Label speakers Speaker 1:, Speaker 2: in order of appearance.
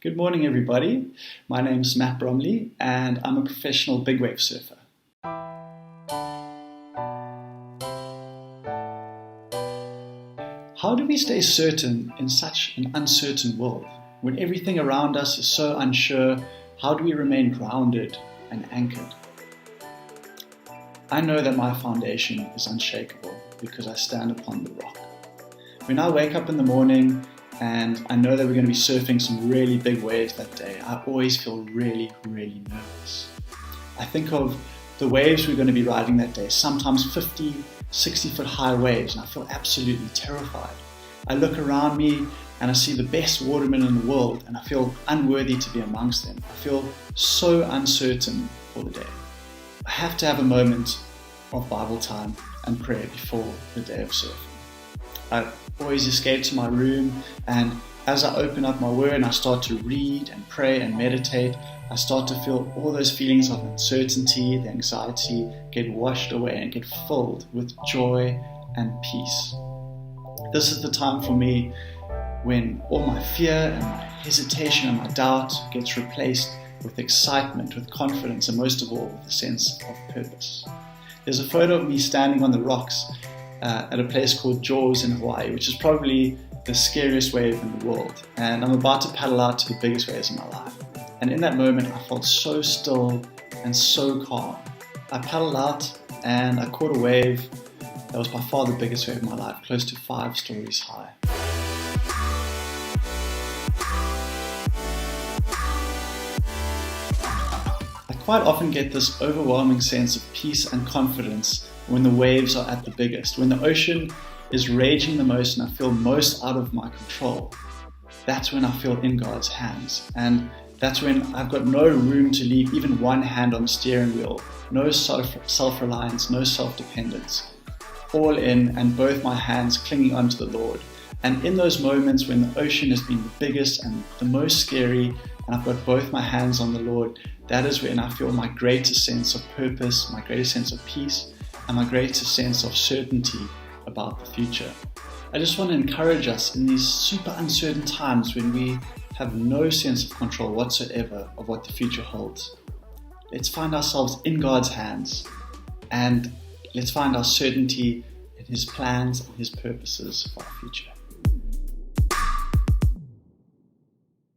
Speaker 1: Good morning, everybody. My name's Matt Bromley, and I'm a professional big wave surfer. How do we stay certain in such an uncertain world? When everything around us is so unsure, how do we remain grounded and anchored? I know that my foundation is unshakable because I stand upon the rock. When I wake up in the morning and I know that we're going to be surfing some really big waves that day, I always feel really, really nervous. I think of the waves we're going to be riding that day, sometimes 50, 60 foot high waves, and I feel absolutely terrified. I look around me and I see the best watermen in the world and I feel unworthy to be amongst them. I feel so uncertain for the day. I have to have a moment of Bible time and prayer before the day of surfing. I always escape to my room, and as I open up my word and I start to read and pray and meditate, I start to feel all those feelings of uncertainty, the anxiety get washed away and get filled with joy and peace. This is the time for me when all my fear and my hesitation and my doubt gets replaced with excitement, with confidence, and most of all, with a sense of purpose. There's a photo of me standing on the rocks at a place called Jaws in Hawaii, which is probably the scariest wave in the world. And I'm about to paddle out to the biggest waves in my life. And in that moment, I felt so still and so calm. I paddled out and I caught a wave that was by far the biggest wave in my life, close to 5 stories high. I quite often get this overwhelming sense of peace and confidence when the waves are at the biggest, when the ocean is raging the most and I feel most out of my control. That's when I feel in God's hands, and that's when I've got no room to leave even one hand on the steering wheel, no self-reliance, no self-dependence, all in and both my hands clinging onto the Lord. And in those moments when the ocean has been the biggest and the most scary, and I've got both my hands on the Lord, that is when I feel my greatest sense of purpose, my greatest sense of peace, and my greatest sense of certainty about the future. I just want to encourage us in these super uncertain times when we have no sense of control whatsoever of what the future holds. Let's find ourselves in God's hands, and let's find our certainty in His plans and His purposes for our future.